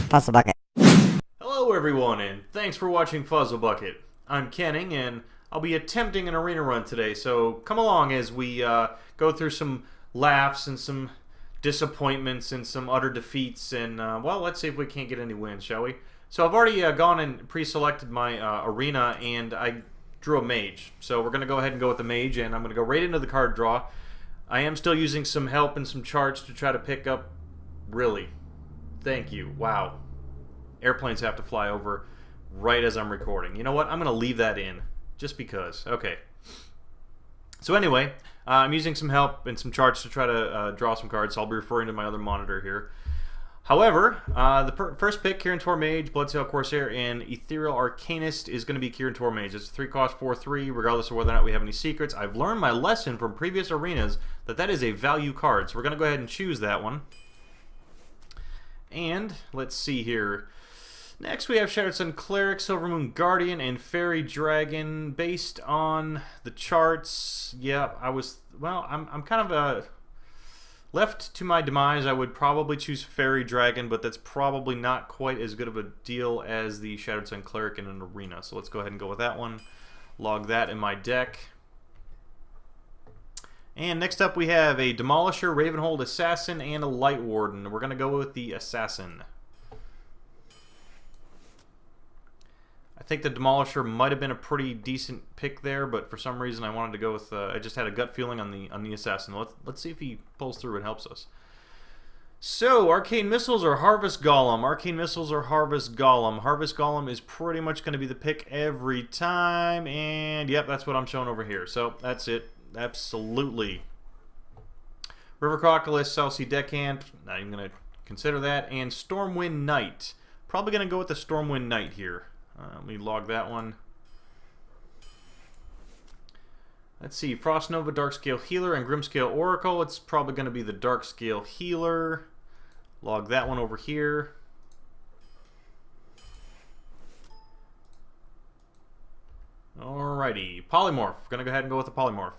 Fuzzle Bukkit. Hello everyone, and thanks for watching Fuzzle Bukkit. I'm Kenning, and I'll be attempting an arena run today, so come along as we go through some laughs and some disappointments and some utter defeats, and well, let's see if we can't get any wins, shall we? So I've already gone and pre-selected my arena, and I drew a Mage. So we're going to go ahead and go with the Mage, and I'm going to go right into the card draw. I am still using some help and some charts to try to pick up... Really? Thank you. Wow. Airplanes have to fly over right as I'm recording. You know what? I'm going to leave that in, just because. Okay. So anyway, I'm using some help and some charts to try to draw some cards, so I'll be referring to my other monitor here. However, the first pick, Kirin Tor Mage, Bloodsail Corsair, and Ethereal Arcanist is going to be Kirin Tor Mage. It's a 3-cost 4/3, regardless of whether or not we have any secrets. I've learned my lesson from previous arenas that that is a value card, so we're going to go ahead and choose that one. And let's see here. Next we have Shattered Sun Cleric, Silvermoon Guardian, and Fairy Dragon. Based on the charts, yeah, I'm kind of left to my demise. I would probably choose Fairy Dragon, but that's probably not quite as good of a deal as the Shattered Sun Cleric in an arena. So let's go ahead and go with that one. Log that in my deck. And next up we have a Demolisher, Ravenhold Assassin, and a Light Warden. We're going to go with the Assassin. I think the Demolisher might have been a pretty decent pick there, but for some reason I wanted to go with... I just had a gut feeling on the Assassin. Let's see if he pulls through and helps us. So, Arcane Missiles or Harvest Golem? Arcane Missiles or Harvest Golem? Harvest Golem is pretty much going to be the pick every time, and yep, that's what I'm showing over here. So, that's it. Absolutely. River Crocodile, South Sea Deckhand, not even going to consider that. And Stormwind Knight. Probably going to go with the Stormwind Knight here. Let me log that one. Let's see, Frost Nova, Darkscale Healer, and Grimscale Oracle. It's probably going to be the Darkscale Healer. Log that one over here. Alrighty, Polymorph. Going to go ahead and go with the Polymorph.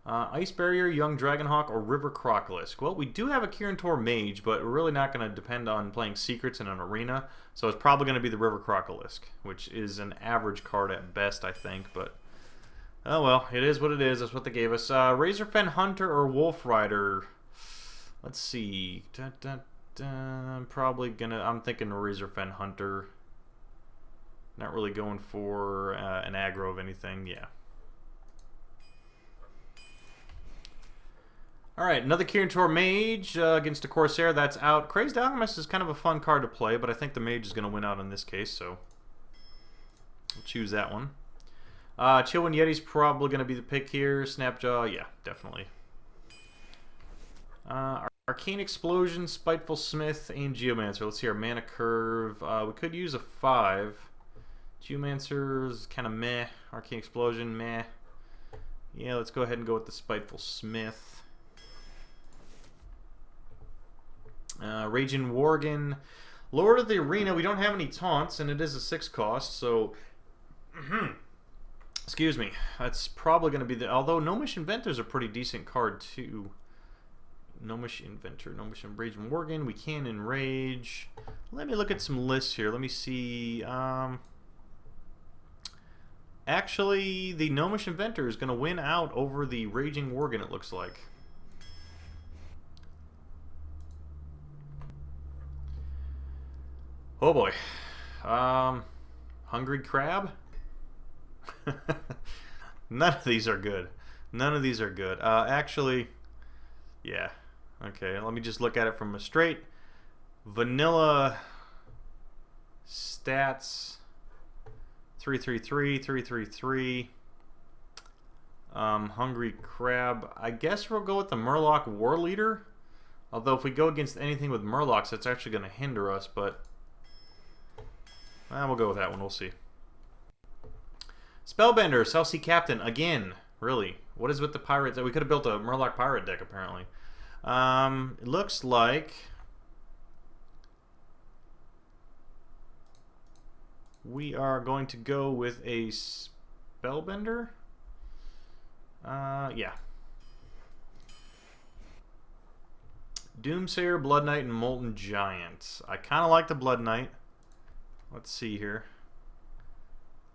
Ice Barrier, Young Dragonhawk, or River Crocolisk. Well, we do have a Kirin Tor Mage, but we're really not going to depend on playing secrets in an arena, so it's probably going to be the River Crocolisk, which is an average card at best, I think, but... Oh well, it is what it is. That's what they gave us. Razorfen Hunter or Wolf Rider? Let's see. I'm probably going to... I'm thinking Razorfen Hunter. Not really going for an aggro of anything, yeah. Alright, another Kirin Tor Mage against a Corsair. That's out. Crazed Alchemist is kind of a fun card to play, but I think the Mage is going to win out in this case, so we'll choose that one. Chillwind Yeti's probably going to be the pick here. Snapjaw, yeah, definitely. Arcane Explosion, Spiteful Smith, and Geomancer. Let's see our mana curve. We could use a 5. Geomancer's kind of meh. Arcane Explosion, meh. Yeah, let's go ahead and go with the Spiteful Smith. Raging Worgen. Lord of the Arena, we don't have any taunts, and it is a 6-cost, so... Excuse me. That's probably going to be the... Although Gnomish Inventor is a pretty decent card, too. Gnomish Inventor. Gnomish Raging Worgen. We can enrage. Let me look at some lists here. Let me see... Actually, the Gnomish Inventor is going to win out over the Raging Worgen, it looks like. Oh boy. Hungry Crab? None of these are good. None of these are good. Actually, yeah. Okay, let me just look at it from a straight vanilla stats. 333, 333. Hungry Crab. I guess we'll go with the Murloc War Leader. Although if we go against anything with Murlocs, it's actually going to hinder us, but we'll go with that one. We'll see. Spellbender, South Sea Captain. Again, really. What is with the pirates? We could have built a Murloc pirate deck, apparently. It looks like... we are going to go with a Spellbender. Yeah. Doomsayer, Blood Knight, and Molten Giant. I kind of like the Blood Knight. Let's see here.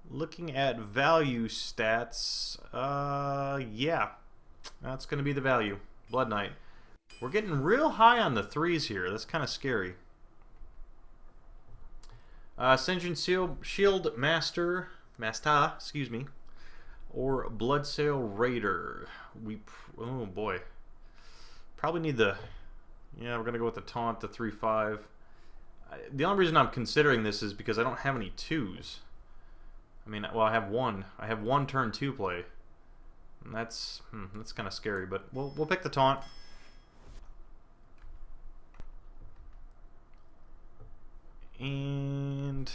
Looking at value stats, yeah, that's going to be the value. Blood Knight. We're getting real high on the 3s here. That's kind of scary. Ascension Shield Master, excuse me, or Bloodsail Raider. Oh boy, probably need the. Yeah, we're gonna go with the taunt, the 3/5. The only reason I'm considering this is because I don't have any 2s. I mean, well, I have one. I have one turn 2 play. And that's kind of scary, but we'll pick the taunt. And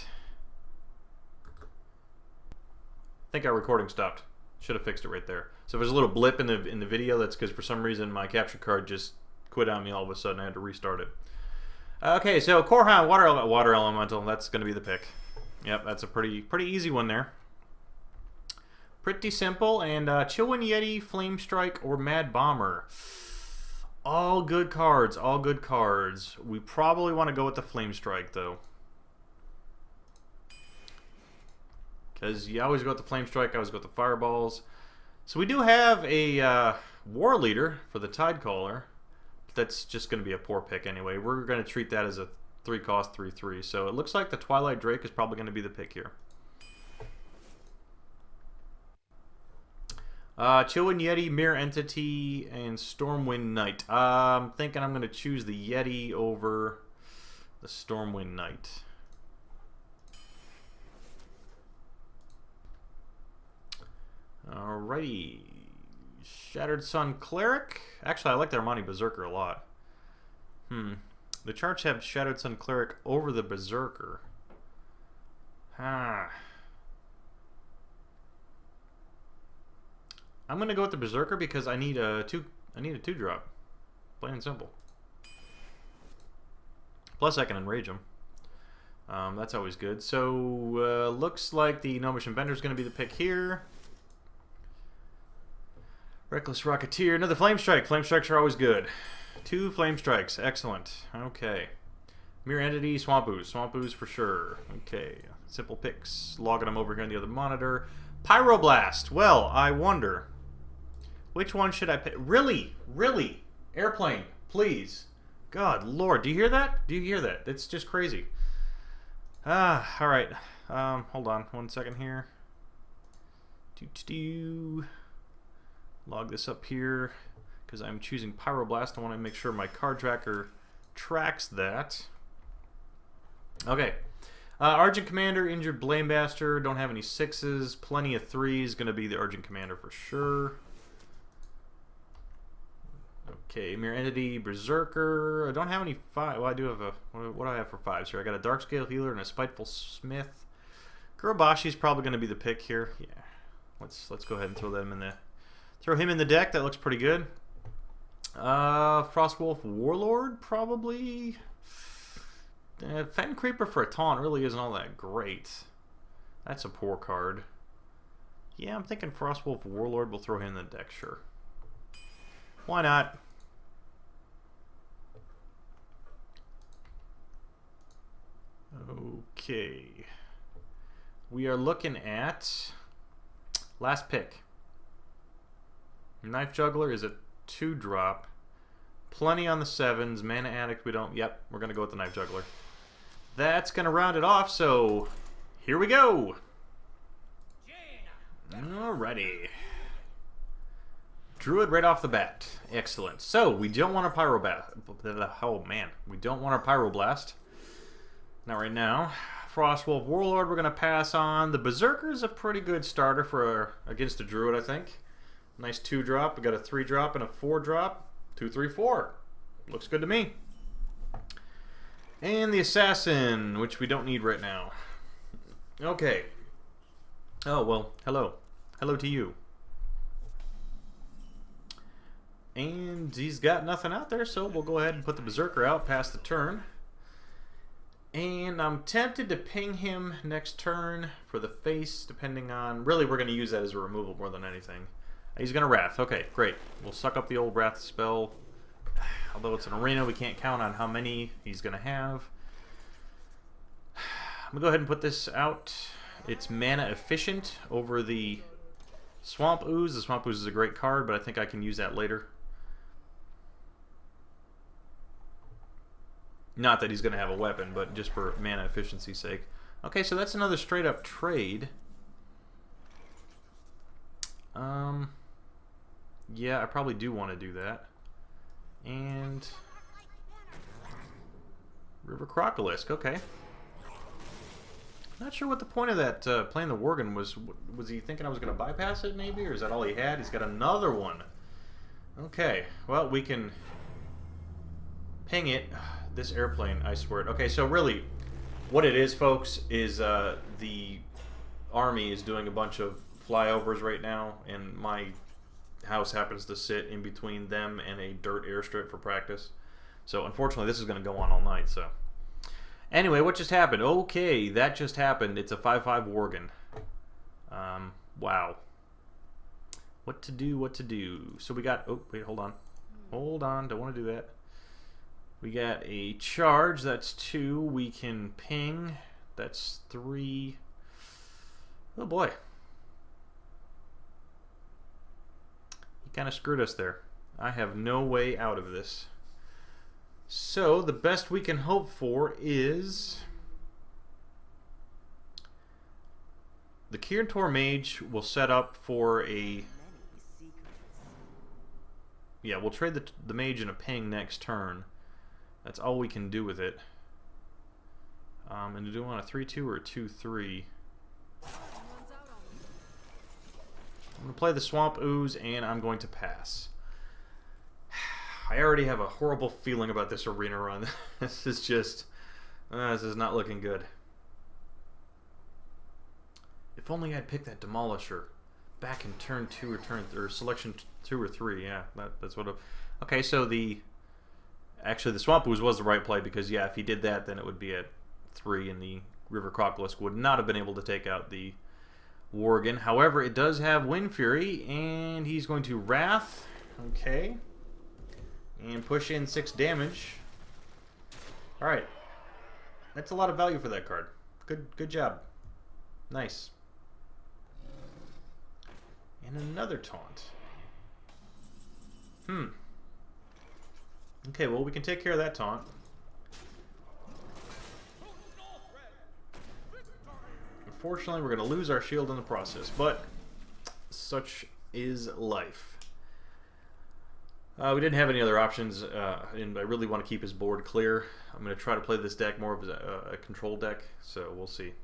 I think our recording stopped. Should have fixed it right there. So if there's a little blip in the video, that's because for some reason my capture card just quit on me all of a sudden. I had to restart it. Okay, so Corehound, Water Elemental. That's going to be the pick. Yep, that's a pretty easy one there. Pretty simple. And Chillwind Yeti, Flame Strike, or Mad Bomber. All good cards. All good cards. We probably want to go with the Flame Strike, though. Because you always go with the Flame Strike, I always go with the Fireballs. So we do have a War Leader for the Tidecaller. That's just going to be a poor pick anyway. We're going to treat that as a 3-cost 3/3. So it looks like the Twilight Drake is probably going to be the pick here. Chillwind Yeti, Mirror Entity, and Stormwind Knight. I'm thinking I'm going to choose the Yeti over the Stormwind Knight. Alrighty. Shattered Sun Cleric. Actually, I like the Armani Berserker a lot. The charts have Shattered Sun Cleric over the Berserker. I'm gonna go with the Berserker because I need a 2-drop. Plain and simple. Plus I can enrage him. That's always good. So looks like the Gnomish Inventor is gonna be the pick here. Reckless Rocketeer, another Flame Strike. Flame Strikes are always good. 2 Flame Strikes, excellent. Okay. Mirror Entity, Swamp Ooze. Swamp Ooze for sure. Okay. Simple picks. Logging them over here on the other monitor. Pyroblast. Well, I wonder. Which one should I pick? Really? Really? Airplane, please. God, Lord. Do you hear that? Do you hear that? It's just crazy. Alright. Hold on 1 second here. Log this up here because I'm choosing Pyroblast. I want to make sure my card tracker tracks that. Okay. Argent Commander, Injured Blamemaster. Don't have any 6s. Plenty of 3s. Going to be the Argent Commander for sure. Okay. Mirror Entity, Berserker. I don't have any 5. Well, I do have a... What do I have for 5s here? I got a Darkscale Healer and a Spiteful Smith. Kurobashi's probably going to be the pick here. Yeah. Let's go ahead and throw them in the... Throw him in the deck. That looks pretty good. Frostwolf Warlord, probably. Fen Creeper for a taunt really isn't all that great. That's a poor card. Yeah, I'm thinking Frostwolf Warlord. We'll throw him in the deck, sure. Why not? Okay. We are looking at last pick. Knife Juggler is a 2-drop. Plenty on the 7s. Mana Addict, we don't... Yep, we're going to go with the Knife Juggler. That's going to round it off, so here we go. Alrighty. Druid right off the bat. Excellent. So, we don't want a Pyroblast. Oh, man. We don't want a Pyroblast. Not right now. Frostwolf Warlord, we're going to pass on. The Berserker is a pretty good starter for against a Druid, I think. Nice 2-drop. We got a 3-drop and a 4-drop. 2, 3, 4. Looks good to me. And the Assassin, which we don't need right now. Okay. Oh, well, hello. Hello to you. And he's got nothing out there, so we'll go ahead and put the Berserker out past the turn. And I'm tempted to ping him next turn for the face, depending on... Really, we're going to use that as a removal more than anything. He's going to Wrath. Okay, great. We'll suck up the old Wrath spell. Although it's an arena, we can't count on how many he's going to have. I'm going to go ahead and put this out. It's mana efficient over the Swamp Ooze. The Swamp Ooze is a great card, but I think I can use that later. Not that he's going to have a weapon, but just for mana efficiency's sake. Okay, so that's another straight up trade. Yeah, I probably do want to do that. And River Crocolisk, okay. Not sure what the point of that playing the Worgen was. Was he thinking I was going to bypass it maybe? Or is that all he had? He's got another one. Okay, well, we can ping it. This airplane, I swear it. Okay, so really, what it is, folks, is the army is doing a bunch of flyovers right now, and my house happens to sit in between them and a dirt airstrip for practice. So unfortunately, this is going to go on all night. So anyway, what just happened? Okay, that just happened. It's a 5/5 Worgen. Wow. What to do? What to do? So we got. Oh wait, hold on. Hold on. Don't want to do that. We got a charge. That's 2. We can ping. That's 3. Oh boy. Kind of screwed us there. I have no way out of this. So the best we can hope for is the Kirtor Mage will set up for a... Yeah, we'll trade the Mage in a ping next turn. That's all we can do with it. And do we want a 3/2 or a 2/3? I'm going to play the Swamp Ooze, and I'm going to pass. I already have a horrible feeling about this arena run. This is just... this is not looking good. If only I'd picked that Demolisher back in turn 2 or selection 2 or 3. Yeah, that's what... Okay, so the... Actually, the Swamp Ooze was the right play, because, yeah, if he did that, then it would be at 3, and the River Crocolisk would not have been able to take out the Worgen. However, it does have Wind Fury, and he's going to Wrath. Okay. And push in 6 damage. Alright. That's a lot of value for that card. Good job. Nice. And another taunt. Okay, well, we can take care of that taunt. Unfortunately, we're going to lose our shield in the process, but such is life. We didn't have any other options, and I really want to keep his board clear. I'm going to try to play this deck more of a control deck, so we'll see.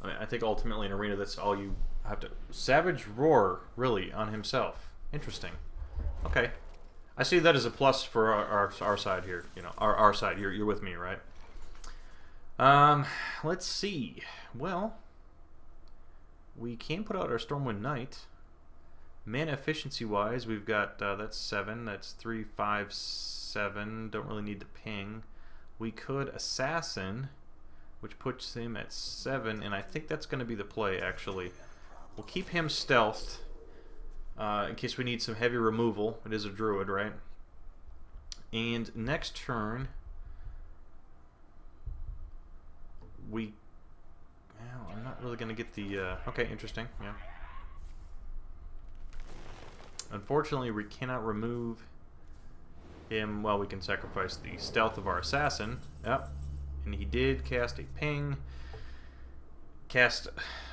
I think ultimately in Arena, that's all you have to... Savage Roar, really, on himself. Interesting. Okay. I see that as a plus for our side here. You know, our side. You're with me, right? Let's see. Well, we can put out our Stormwind Knight. Mana efficiency-wise, we've got, that's 7. That's 3, 5, 7. Don't really need to ping. We could Assassin, which puts him at 7, and I think that's going to be the play, actually. We'll keep him stealthed, in case we need some heavy removal. It is a Druid, right? And next turn, well, I'm not really going to get the... okay, interesting, yeah. Unfortunately, we cannot remove him. Well, we can sacrifice the stealth of our assassin. Yep. And he did cast a ping. Cast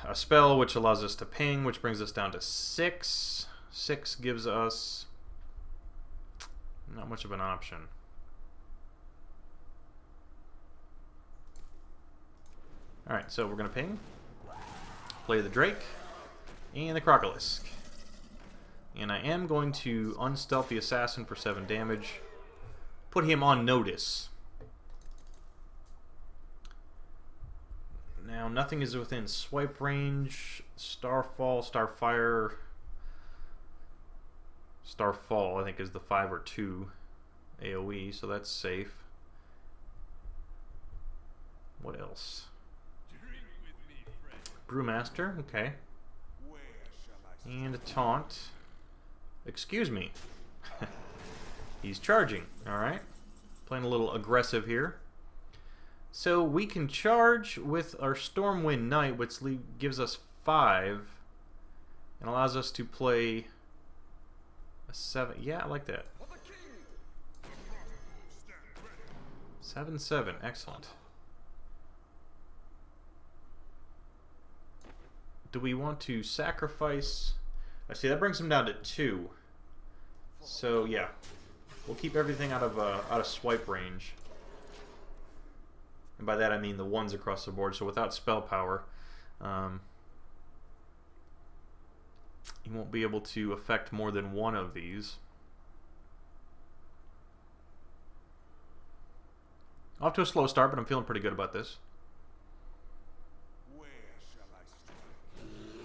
a spell, which allows us to ping, which brings us down to 6. 6 gives us not much of an option. Alright, so we're going to ping. Play the Drake. And the Crocolisk. And I am going to unstealth the assassin for 7 damage. Put him on notice. Now, nothing is within swipe range. Starfall, Starfire. Starfall, I think, is the 5 or 2 AoE, so that's safe. What else? Brewmaster, okay. And a taunt. Excuse me. He's charging. Alright. Playing a little aggressive here. So we can charge with our Stormwind Knight, which gives us 5. And allows us to play a 7. Yeah, I like that. 7/7. Excellent. Do we want to sacrifice... I see, that brings him down to 2. So, yeah. We'll keep everything out of swipe range. And by that I mean the 1s across the board, so without spell power. He won't be able to affect more than 1 of these. Off to a slow start, but I'm feeling pretty good about this.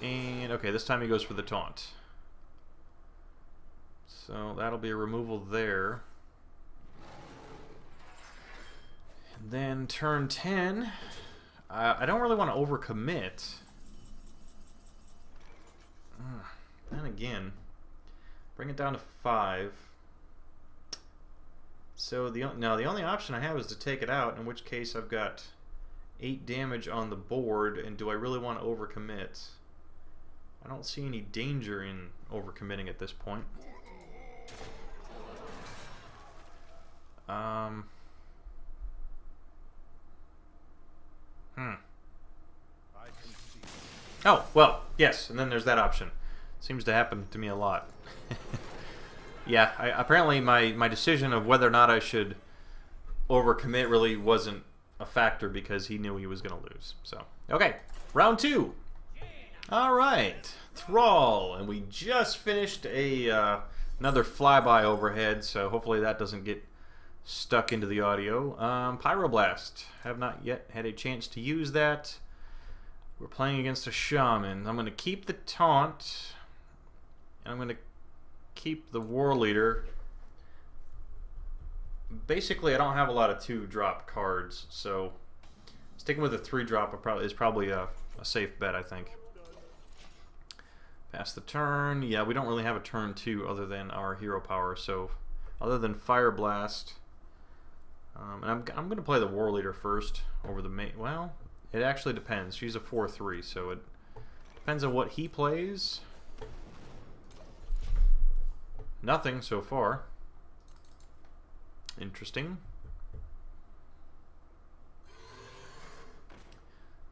And, okay, this time he goes for the taunt. So that'll be a removal there. And then turn 10. I don't really want to overcommit. Then again, bring it down to 5. So now the only option I have is to take it out, in which case I've got 8 damage on the board, and do I really want to overcommit? I don't see any danger in overcommitting at this point. Oh, well, yes, and then there's that option. Seems to happen to me a lot. Yeah, apparently my decision of whether or not I should overcommit really wasn't a factor because he knew he was going to lose. So, okay, round 2. All right, Thrall, and we just finished another flyby overhead, so hopefully that doesn't get stuck into the audio. Pyroblast, have not yet had a chance to use that. We're playing against a Shaman. I'm going to keep the taunt, and I'm going to keep the War Leader. Basically, I don't have a lot of 2-drop cards, so sticking with a 3-drop is probably a safe bet, I think. Pass the turn. Yeah, we don't really have a turn 2 other than our hero power, so other than Fire Blast. And I'm going to play the War Leader first over the Mage. Well, it actually depends. She's a 4/3, so it depends on what he plays. Nothing so far. Interesting.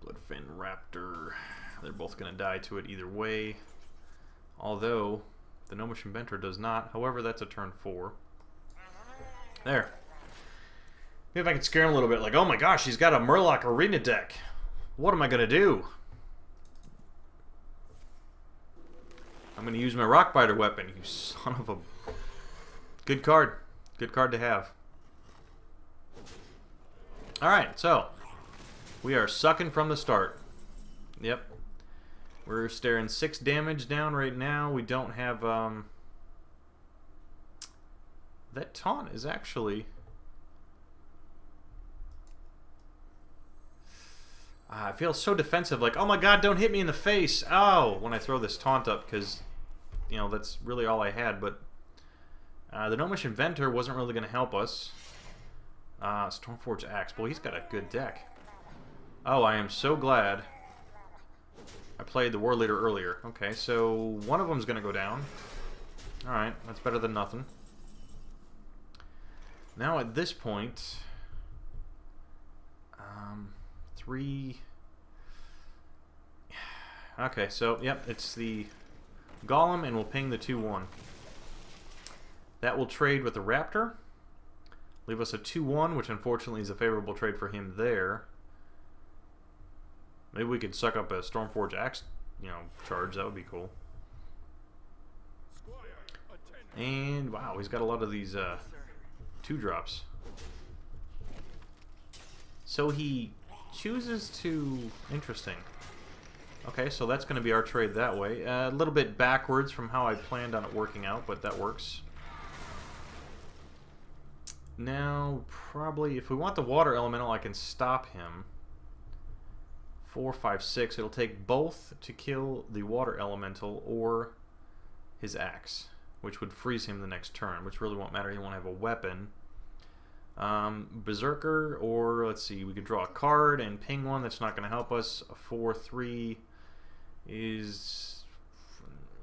Bloodfin Raptor. They're both going to die to it either way. Although, the Gnomish Inventor does not. However, that's a turn 4. There. Maybe if I can scare him a little bit. Like, oh my gosh, he's got a Murloc Arena deck. What am I going to do? I'm going to use my Rockbiter weapon, you son of a... Good card. Good card to have. Alright, so we are sucking from the start. Yep. We're staring 6 damage down right now. We don't have... That taunt is actually... I feel so defensive, like, oh my god, don't hit me in the face! Oh! When I throw this taunt up, because, you know, that's really all I had, but... the Gnomish Inventor wasn't really going to help us. Stormforge Axe. Boy, he's got a good deck. Oh, I am so glad I played the War Leader earlier. Okay, so one of them's going to go down. Alright, that's better than nothing. Now at this point... 3... Okay, so, yep, it's the Golem, and we'll ping the 2/1. That will trade with the Raptor. Leave us a 2/1, which unfortunately is a favorable trade for him there. Maybe we could suck up a Stormforge Axe, you know, charge. That would be cool. And, wow, he's got a lot of these 2-drops. So he chooses to... Interesting. Okay, so that's going to be our trade that way. A little bit backwards from how I planned on it working out, but that works. Now, probably, if we want the Water Elemental, I can stop him. 4, 5, 6. It'll take both to kill the Water Elemental or his Axe. which would freeze him the next turn, which really won't matter. He won't have a weapon. Berserker, or let's see, we could draw a card and ping one. That's not going to help us. A 4/3 is,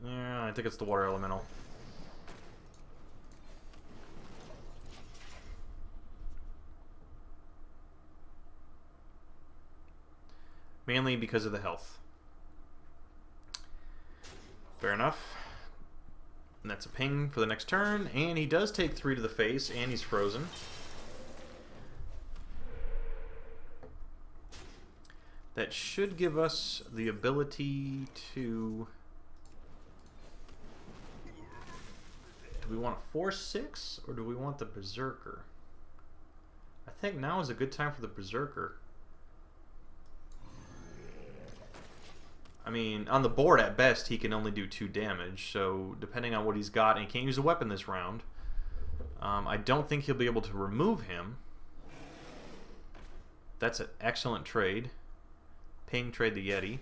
yeah, I think it's the water elemental. Mainly because of the health. Fair enough. And that's a ping for the next turn, and he does take 3 to the face, and he's frozen. That should give us the ability to... Do we want a 4/6, or do we want the Berserker? I think now is a good time for the Berserker. I mean, on the board at best, he can only do 2 damage, so depending on what he's got, and he can't use a weapon this round, I don't think he'll be able to remove him. That's an excellent trade. Ping, trade the Yeti.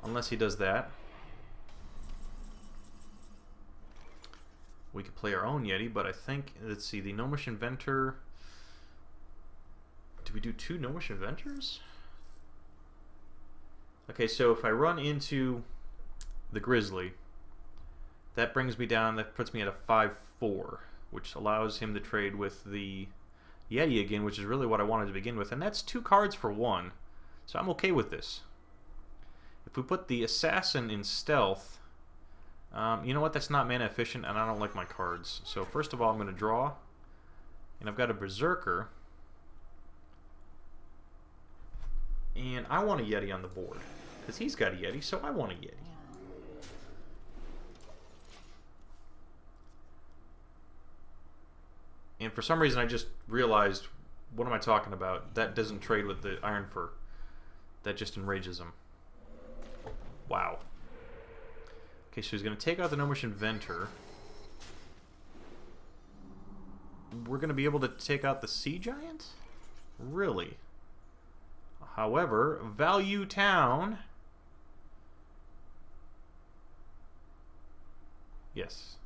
Unless he does that. We could play our own Yeti, but I think, let's see, the Gnomish Inventor... Do we do 2 Gnomish Inventors? Okay, so if I run into the Grizzly, that brings me down, that puts me at a 5/4, which allows him to trade with the Yeti again, which is really what I wanted to begin with, and that's 2 cards for 1, so I'm okay with this. If we put the Assassin in Stealth, you know what, that's not mana efficient, and I don't like my cards. So first of all, I'm going to draw, and I've got a Berserker, and I want a Yeti on the board, because he's got a Yeti, so I want a Yeti. And for some reason I just realized, what am I talking about? That doesn't trade with the Iron Fur. That just enrages him. Wow. Okay, so he's going to take out the Gnomish Inventor. We're going to be able to take out the Sea Giant? Really? However, Value Town... Yes.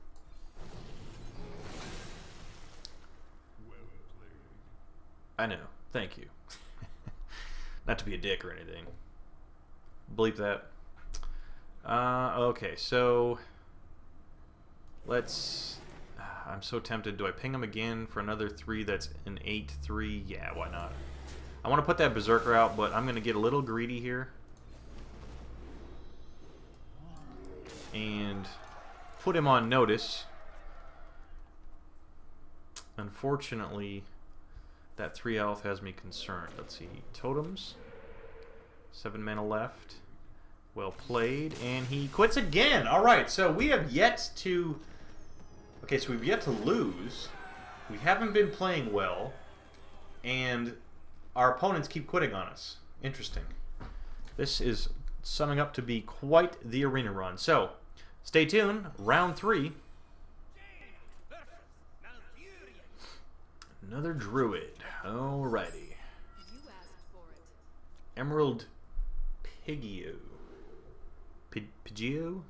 I know. Thank you. Not to be a dick or anything. Bleep that. Okay, so... Let's... I'm so tempted. Do I ping him again for another 3 that's an 8/3? Yeah, why not? I want to put that Berserker out, but I'm going to get a little greedy here. And put him on notice. Unfortunately, that 3 health has me concerned. Let's see. Totems. 7 mana left. Well played. And he quits again. Alright, so we have yet to... Okay, so we've yet to lose. We haven't been playing well. And our opponents keep quitting on us. Interesting. This is summing up to be quite the arena run. So, stay tuned. Round 3. Another Druid. Alrighty. Emerald Pigio. Pigio?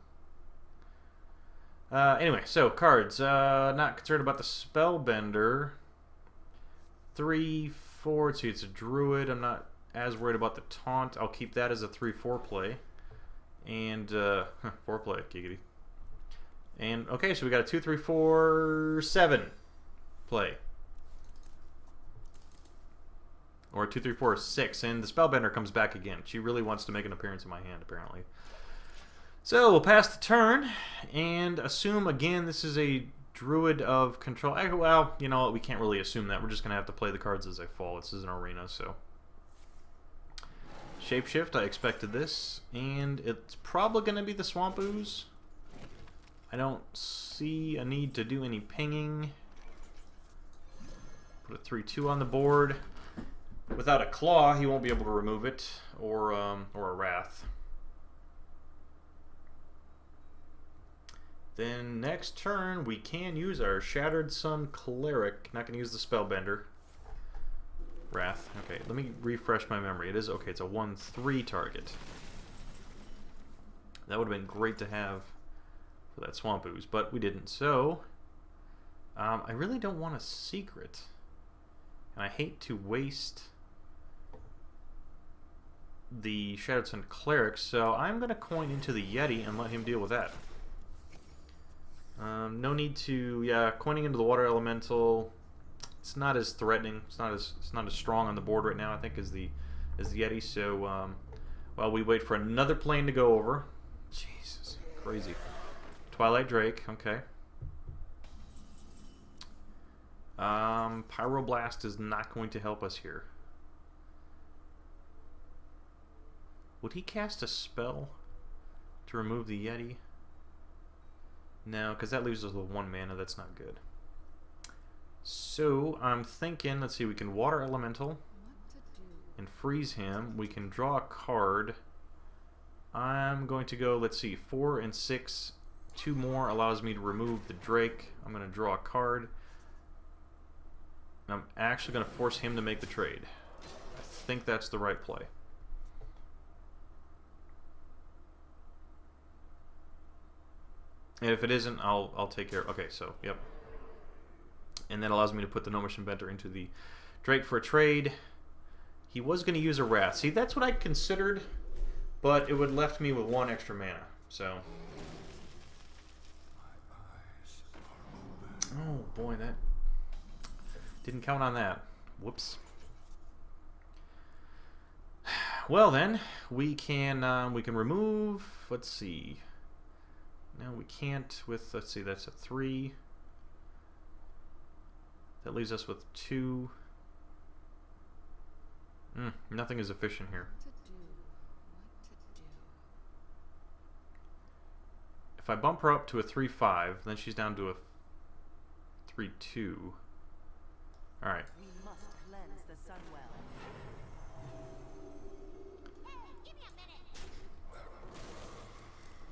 Anyway, so cards. Not concerned about the Spellbender. 3/4. See, it's a Druid. I'm not as worried about the Taunt. I'll keep that as a 3/4 play. And 4 play, giggity. And okay, so we got a 2, 3, 4, 7 play. Or 2, 3, 4, 6. And the Spellbender comes back again. She really wants to make an appearance in my hand, apparently. So we'll pass the turn and assume again this is a Druid of Control. Well, you know what? We can't really assume that. We're just going to have to play the cards as they fall. This is an arena, so. Shapeshift, I expected this. And it's probably going to be the Swamp Ooze. I don't see a need to do any pinging. Put a 3/2 on the board. Without a Claw, he won't be able to remove it, or a Wrath. Then next turn, we can use our Shattered Sun Cleric. Not going to use the Spellbender. Wrath. Okay, let me refresh my memory. It is, okay, it's a 1/3 target. That would have been great to have for that Swamp Ooze, but we didn't. So, I really don't want a secret. And I hate to waste the Shadowed Sun Cleric, so I'm going to coin into the Yeti and let him deal with that. No need to, yeah, coining into the Water Elemental. It's not as threatening. It's not as strong on the board right now, I think, as the Yeti. So, while we wait for another plane to go over. Jesus, crazy. Twilight Drake, okay. Pyroblast is not going to help us here. Would he cast a spell to remove the Yeti? No, because that leaves us with 1 mana. That's not good. So, I'm thinking, let's see, we can Water Elemental and freeze him. We can draw a card. I'm going to go, let's see, 4 and 6. 2 more allows me to remove the Drake. I'm going to draw a card. I'm actually going to force him to make the trade. I think that's the right play. And if it isn't, I'll take care of it. Okay, so, yep. And that allows me to put the Gnomish Inventor into the Drake for a trade. He was going to use a Wrath. See, that's what I considered, but it would have left me with 1 extra mana. So. Oh, boy, that didn't count on that. Whoops. Well, then, we can remove, let's see. No, we can't with, let's see, that's a 3. That leaves us with 2. Nothing is efficient here. If I bump her up to a 3/5, then she's down to a 3/2. Alright.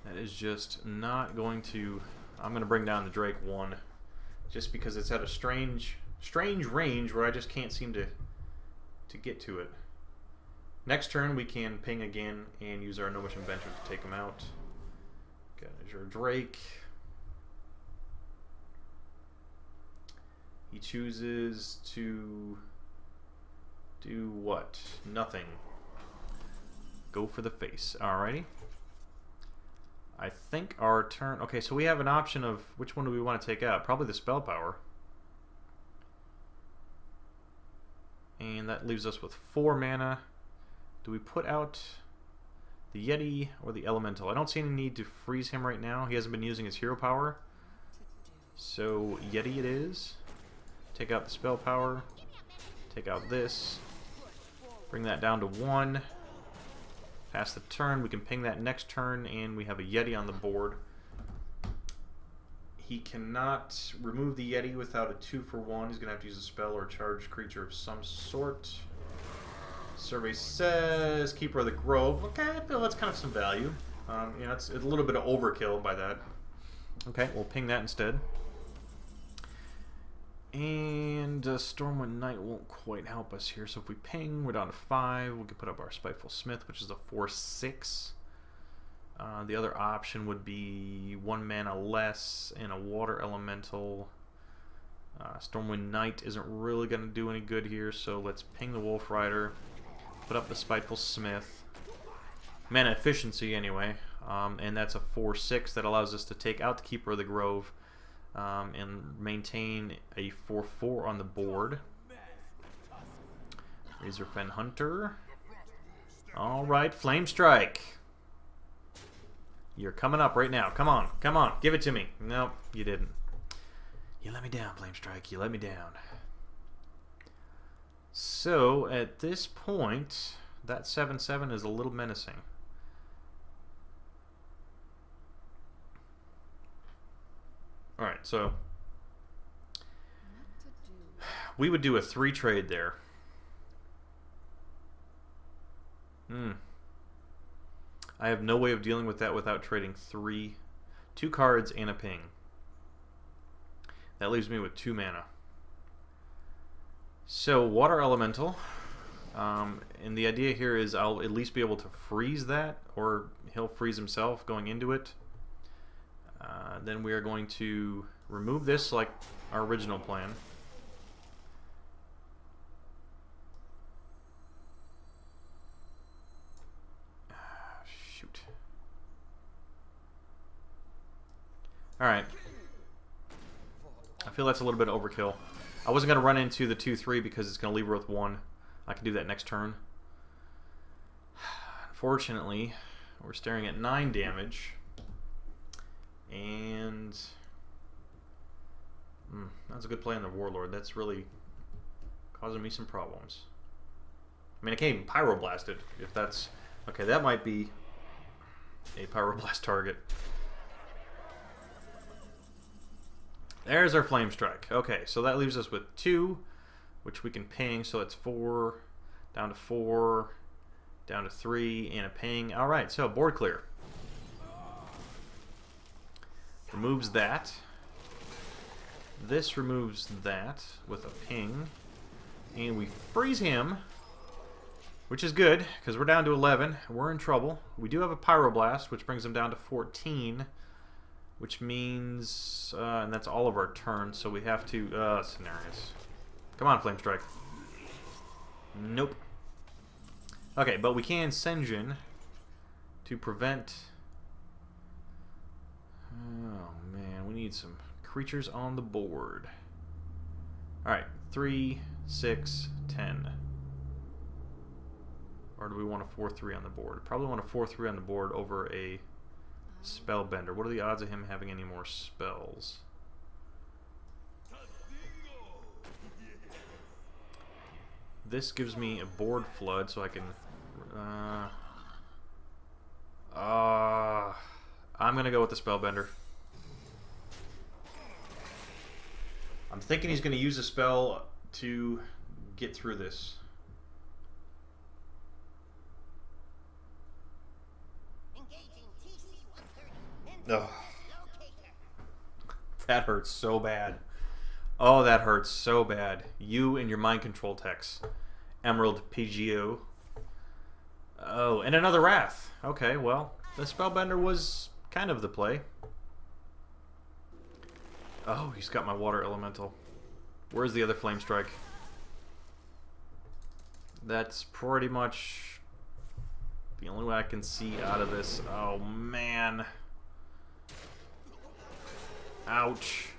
That is just not going to... I'm going to bring down the Drake 1 just because it's at a strange range where I just can't seem to get to it. Next turn we can ping again and use our Gnomish Inventor to take him out. Okay, there's your Drake. He chooses to do what? Nothing. Go for the face. Alrighty. I think our turn... Okay, so we have an option of which one do we want to take out? Probably the Spell Power. And that leaves us with 4 mana. Do we put out the Yeti or the Elemental? I don't see any need to freeze him right now. He hasn't been using his hero power. So Yeti it is. Take out the Spell Power. Take out this. Bring that down to 1. Pass the turn. We can ping that next turn, and we have a Yeti on the board. He cannot remove the Yeti without a 2-for-1. He's going to have to use a spell or a charged creature of some sort. Survey says Keeper of the Grove. Okay, I feel that's kind of some value. You know, it's a little bit of overkill by that. Okay, we'll ping that instead. And Stormwind Knight won't quite help us here, so if we ping, we're down to 5. We can put up our Spiteful Smith, which is a 4/6. The other option would be 1 mana less and a Water Elemental. Stormwind Knight isn't really going to do any good here, so let's ping the Wolf Rider, put up the Spiteful Smith. Mana efficiency, anyway, and that's a 4/6 that allows us to take out the Keeper of the Grove. And maintain a 4/4 on the board. Razorfen Hunter. Alright, Flame Strike. You're coming up right now. Come on, come on, give it to me. Nope, you didn't. You let me down, Flame Strike. You let me down. So, at this point, that 7/7 is a little menacing. Alright, so we would do a 3 trade there. I have no way of dealing with that without trading 2 cards and a ping. That leaves me with 2 mana. So, Water Elemental. And the idea here is I'll at least be able to freeze that, or he'll freeze himself going into it. Then we are going to remove this like our original plan. Shoot. Alright. I feel that's a little bit of overkill. I wasn't going to run into the 2-3 because it's going to leave her with 1. I can do that next turn. Unfortunately, we're staring at 9 damage. And that's a good play on the Warlord. That's really causing me some problems. I mean, I can't even Pyroblast it if that's... Okay, that might be a Pyroblast target. There's our Flame Strike. Okay, so that leaves us with 2, which we can ping. So it's 4, down to 4, down to 3, and a ping. Alright, so board clear. Removes that. This removes that with a ping. And we freeze him, which is good, because we're down to 11. We're in trouble. We do have a Pyroblast, which brings him down to 14. Which means, and that's all of our turns, so we have to, scenarios. Come on, Flame Strike. Nope. Okay, but we can Senjin to prevent... Oh, man, we need some creatures on the board. Alright, 3, 6, 10. Or do we want a 4-3 on the board? Probably want a 4-3 on the board over a Spellbender. What are the odds of him having any more spells? This gives me a board flood, so I can... I'm gonna go with the Spellbender. I'm thinking he's gonna use a spell to get through this. Oh. That hurts so bad. Oh, that hurts so bad. You and your mind control techs. Emerald PGO. Oh, and another Wrath. Okay, well, the Spellbender was kind of the play. Oh, he's got my Water Elemental. Where's the other Flame Strike? That's pretty much the only way I can see out of this. Oh, man. Ouch.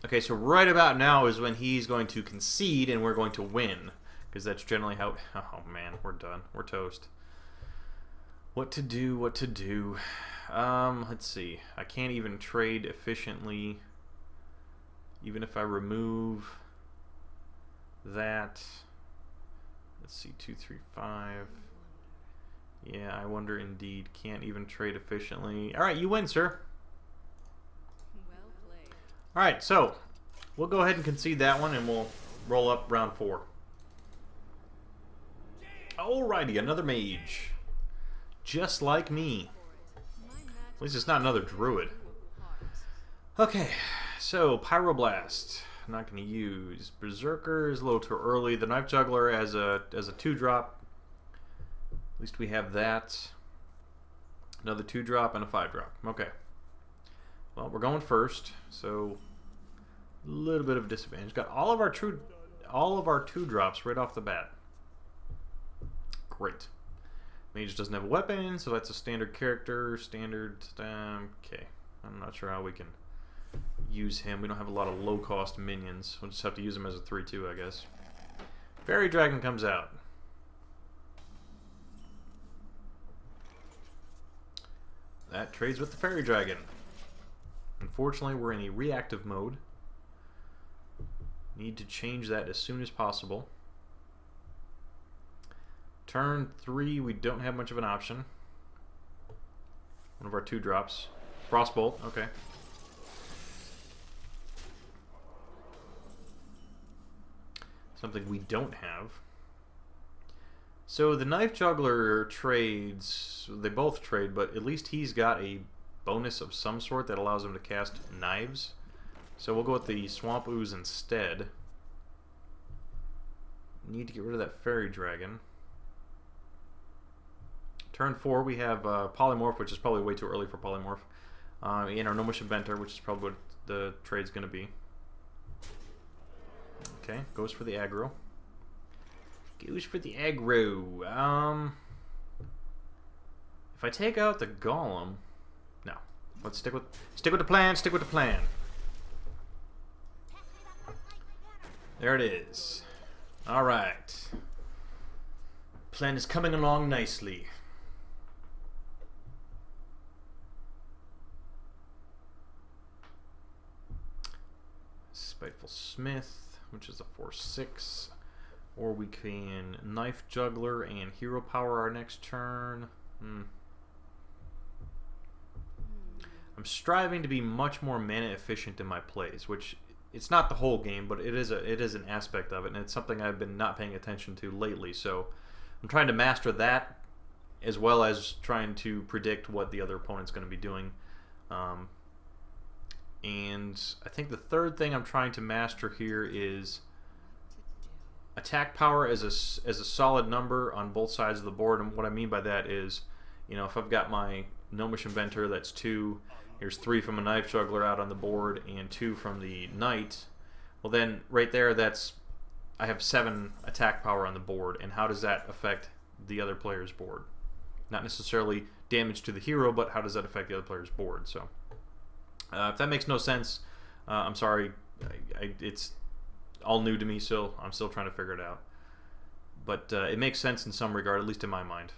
Okay, so right about now is when he's going to concede and we're going to win. Because that's generally how... Oh, man, we're done. We're toast. What to do, what to do. Let's see. I can't even trade efficiently. Even if I remove that. Let's see, 2, 3, 5... Yeah, I wonder indeed. Can't even trade efficiently. Alright, you win, sir. Well played. Alright, so we'll go ahead and concede that one and we'll roll up round 4. Alrighty, another mage. Just like me. At least it's not another druid. Okay, so Pyroblast. I'm not going to use. Berserker is a little too early. The Knife Juggler as a 2-drop. At least we have that. Another 2-drop and a 5-drop. Okay. Well, we're going first, so a little bit of a disadvantage. Got all of our 2-drops right off the bat. Great. Mage doesn't have a weapon, so that's a standard character. Standard. Okay. I'm not sure how we can use him. We don't have a lot of low-cost minions. We'll just have to use him as a 3-2, I guess. Fairy Dragon comes out. That trades with the Fairy Dragon. Unfortunately, we're in a reactive mode. Need to change that as soon as possible. Turn 3, we don't have much of an option. One of our 2-drops. Frostbolt, okay. Something we don't have. So the Knife Juggler trades, they both trade, but at least he's got a bonus of some sort that allows him to cast knives. So we'll go with the Swamp Ooze instead. Need to get rid of that Fairy Dragon. Turn 4, we have Polymorph, which is probably way too early for Polymorph. And our Gnomish Inventor, which is probably what the trade's going to be. Okay, goes for the aggro. Goes for the aggro. If I take out the Golem, no. Let's stick with the plan. Stick with the plan. There it is. All right. Plan is coming along nicely. Spiteful Smith, which is a 4/6. Or we can Knife Juggler and Hero Power our next turn. I'm striving to be much more mana efficient in my plays, which it's not the whole game, but it is an aspect of it, and it's something I've been not paying attention to lately. So I'm trying to master that, as well as trying to predict what the other opponent's going to be doing. And I think the third thing I'm trying to master here is attack power as a solid number on both sides of the board. And what I mean by that is, you know, if I've got my Gnomish Inventor, that's 2. Here's 3 from a Knife Juggler out on the board, and 2 from the Knight. Well, then right there, I have 7 attack power on the board. And how does that affect the other player's board? Not necessarily damage to the hero, but how does that affect the other player's board? So if that makes no sense, I'm sorry. It's all new to me, so I'm still trying to figure it out. But it makes sense in some regard, at least in my mind.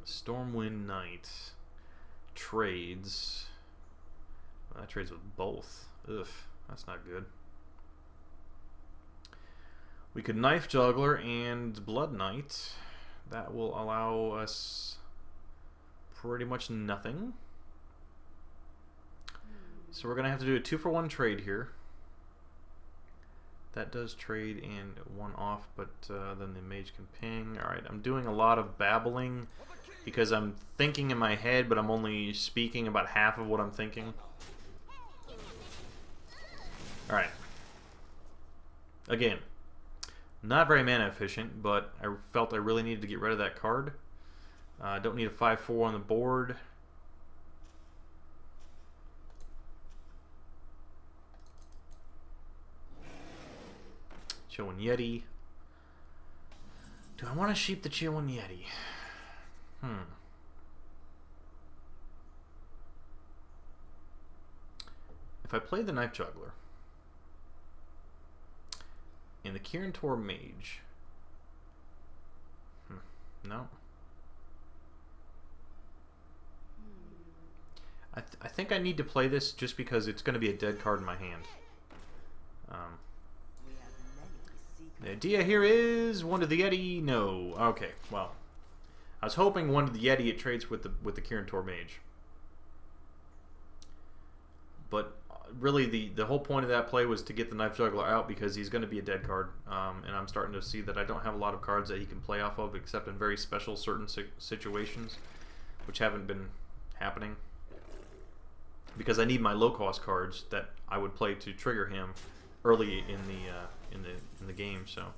Stormwind Knight trades. Well, that trades with both. Ugh, that's not good. We could Knife Juggler and Blood Knight. That will allow us pretty much nothing. So we're going to have to do a 2-for-1 trade here. That does trade and 1 off, but then the Mage can ping. Alright, I'm doing a lot of babbling because I'm thinking in my head, but I'm only speaking about half of what I'm thinking. Alright. Again, not very mana efficient, but I felt I really needed to get rid of that card. Don't need a 5/4 on the board. Chillwind Yeti. Do I want to sheep the Chillwind Yeti? If I play the Knife Juggler and the Kirin Tor Mage, no. I think I need to play this just because it's going to be a dead card in my hand. The idea here is one to the Yeti. No. Okay. Well, I was hoping one to the Yeti. It trades with the Kirin Tor Mage. But really, the whole point of that play was to get the Knife Juggler out because he's going to be a dead card, and I'm starting to see that I don't have a lot of cards that he can play off of, except in very special certain situations, which haven't been happening. Because I need my low-cost cards that I would play to trigger him early in the game. So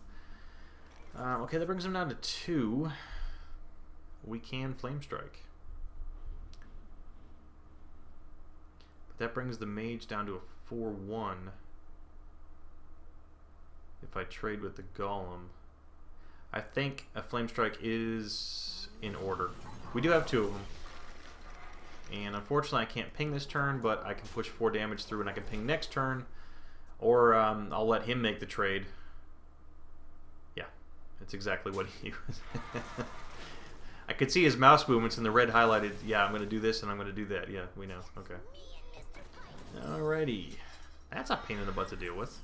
okay, that brings him down to 2. We can Flame Strike, but that brings the Mage down to a 4/1. If I trade with the Golem, I think a Flame Strike is in order. We do have 2 of them. And unfortunately I can't ping this turn, but I can push 4 damage through and I can ping next turn. Or I'll let him make the trade. Yeah, that's exactly what he was. I could see his mouse movements in the red highlighted. Yeah, I'm going to do this and I'm going to do that. Yeah, we know. Okay. Alrighty. That's a pain in the butt to deal with.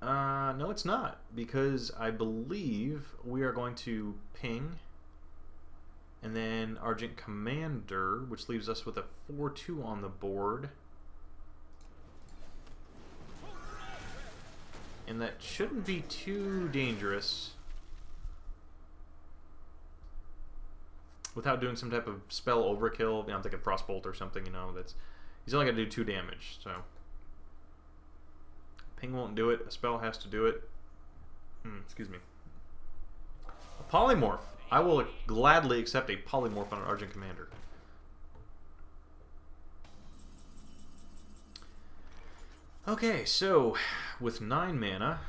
No, it's not. Because I believe we are going to ping. And then Argent Commander, which leaves us with a 4/2 on the board. And that shouldn't be too dangerous. without doing some type of spell overkill. You know, I'm thinking Frostbolt or something. You know, that's he's only going to do 2 damage. So ping won't do it. A spell has to do it. Excuse me. A polymorph. I will gladly accept a polymorph on an Argent Commander. Okay, so with 9 mana,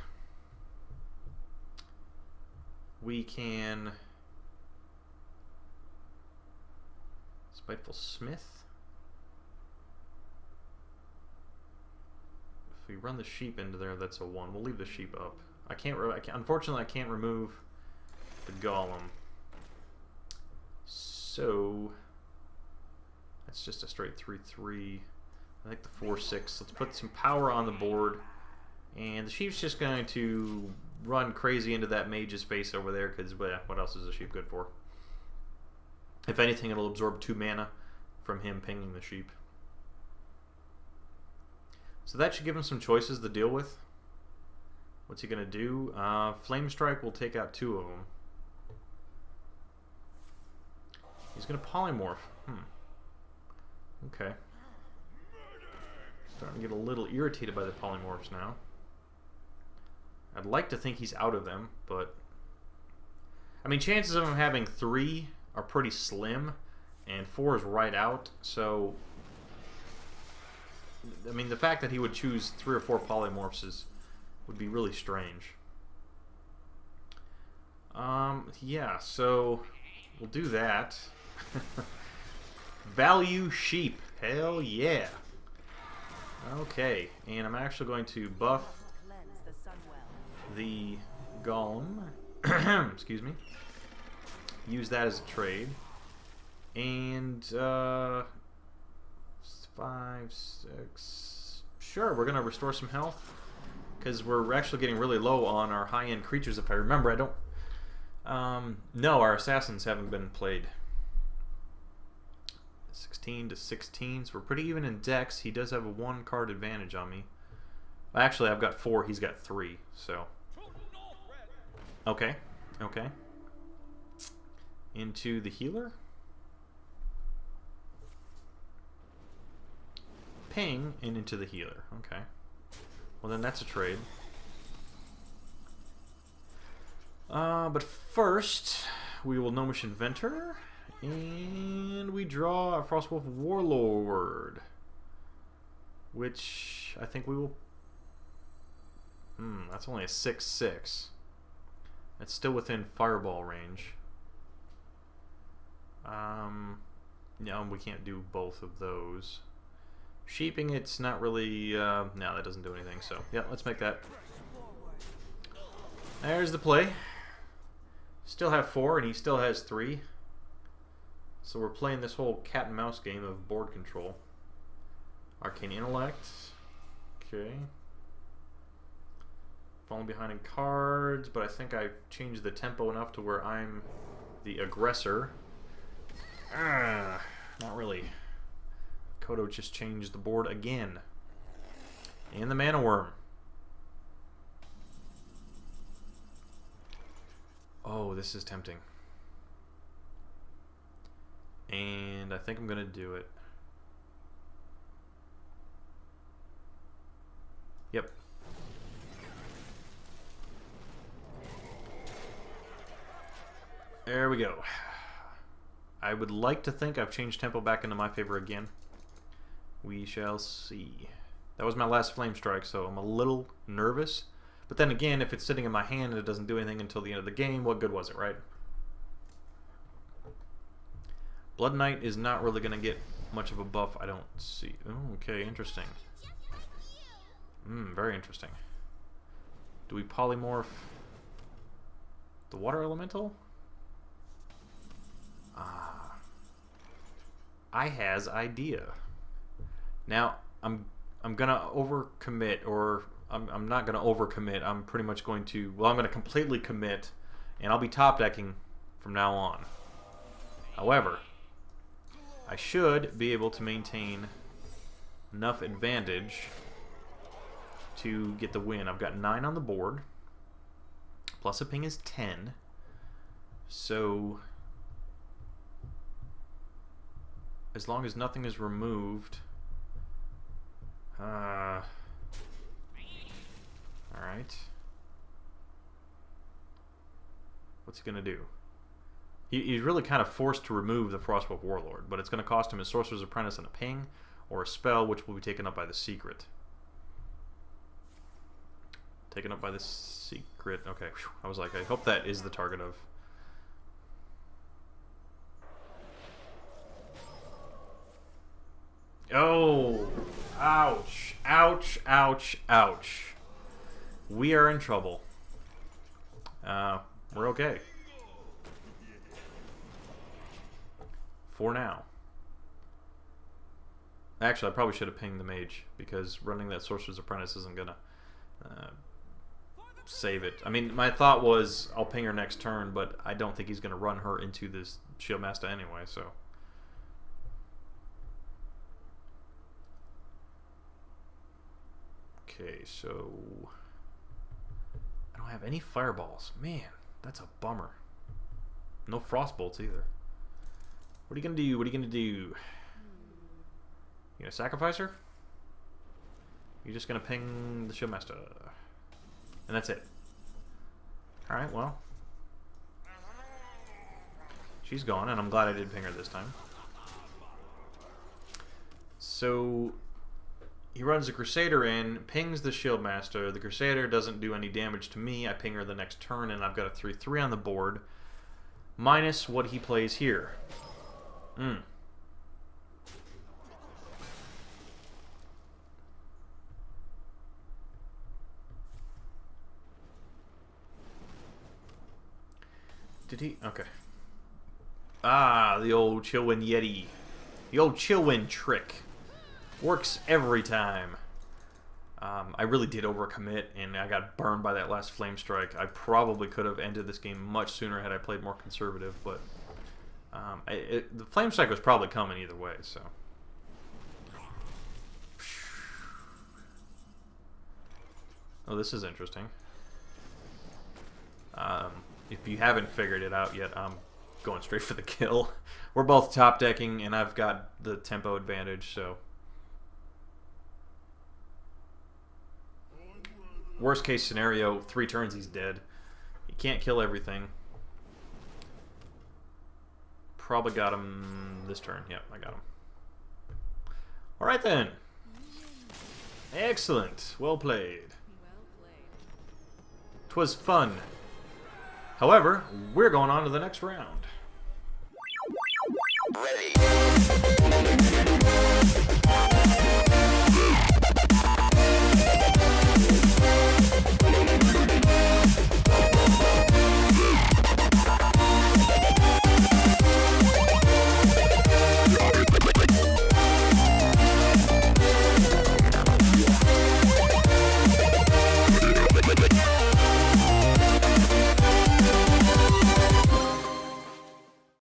we can Spiteful Smith. If we run the sheep into there, that's a 1. We'll leave the sheep up. Unfortunately, I can't remove the golem. So that's just a straight 3/3. I think the 4/6. Let's put some power on the board, and the sheep's just going to run crazy into that mage's face over there. Because what else is a sheep good for? If anything, it'll absorb 2 mana from him pinging the sheep. So that should give him some choices to deal with. What's he going to do? Flame Strike will take out 2 of them. He's going to polymorph. Okay. Starting to get a little irritated by the polymorphs now. I'd like to think he's out of them, but I mean, chances of him having 3 are pretty slim, and 4 is right out. So I mean, the fact that he would choose 3 or 4 polymorphs would be really strange. Yeah, so we'll do that. Value sheep. Hell yeah. Okay, and I'm actually going to buff the golem. Excuse me. Use that as a trade. And 5, 6. Sure, we're gonna restore some health because we're actually getting really low on our high-end creatures. If I remember, I don't. No, our assassins haven't been played. 16 to 16, so we're pretty even in dex. He does have a 1-card advantage on me. Actually, I've got 4. He's got 3. So okay, okay. Into the healer. Ping and into the healer. Okay. Well, then that's a trade. But first, we will Gnomish Inventor, and we draw a Frostwolf Warlord, which I think we will. That's only a 6/6. That's still within Fireball range. No, we can't do both of those. Sheeping it's not really. No, that doesn't do anything. So yeah, let's make that. There's the play. Still have 4, and he still has 3. So we're playing this whole cat and mouse game of board control. Arcane Intellect. Okay. Falling behind in cards, but I think I've changed the tempo enough to where I'm the aggressor. Not really. Kodo just changed the board again. And the Mana Worm. Oh, this is tempting. And I think I'm going to do it. Yep. There we go. I would like to think I've changed tempo back into my favor again. We shall see. That was my last Flame Strike, so I'm a little nervous. But then again, if it's sitting in my hand and it doesn't do anything until the end of the game, what good was it, right? Blood Knight is not really going to get much of a buff, I don't see. Oh, okay, interesting. Very interesting. Do we polymorph the Water Elemental? I has idea. Now, I'm gonna overcommit, or I'm not gonna overcommit. I'm pretty much going to, well, I'm gonna completely commit, and I'll be top decking from now on. However, I should be able to maintain enough advantage to get the win. I've got 9 on the board, plus a ping is 10. So as long as nothing is removed. Alright. What's he gonna do? He's really kind of forced to remove the Frostwolf Warlord, but it's going to cost him his Sorcerer's Apprentice and a ping, or a spell, which will be taken up by the secret. Taken up by the secret. Okay, whew. I was like, I hope that is the target of... Oh! Ouch! Ouch! Ouch! Ouch! We are in trouble. We're okay. For now. Actually, I probably should have pinged the Mage, because running that Sorcerer's Apprentice isn't gonna save it. I mean, my thought was I'll ping her next turn, but I don't think he's gonna run her into this Shieldmaster anyway, so... Okay, so... I don't have any fireballs. Man, that's a bummer. No frostbolts either. What are you gonna do? What are you gonna do? You gonna sacrifice her? You're just gonna ping the Shieldmaster. And that's it. Alright, well. She's gone, and I'm glad I did ping her this time. So... he runs the Crusader in, pings the Shieldmaster. The Crusader doesn't do any damage to me. I ping her the next turn, and I've got a 3/3 on the board. Minus what he plays here. Did he? Okay. Ah, the old Chillwind Yeti. The old Chillwind trick. Works every time. I really did overcommit, and I got burned by that last Flame Strike. I probably could have ended this game much sooner had I played more conservative, but the Flame Strike was probably coming either way, so. Oh, this is interesting. If you haven't figured it out yet, I'm going straight for the kill. We're both top decking, and I've got the tempo advantage, so. Worst case scenario, 3 turns he's dead. He can't kill everything. Probably got him this turn. Yep, I got him. Alright then. Excellent. Well played. 'Twas fun. However, we're going on to the next round. Ready.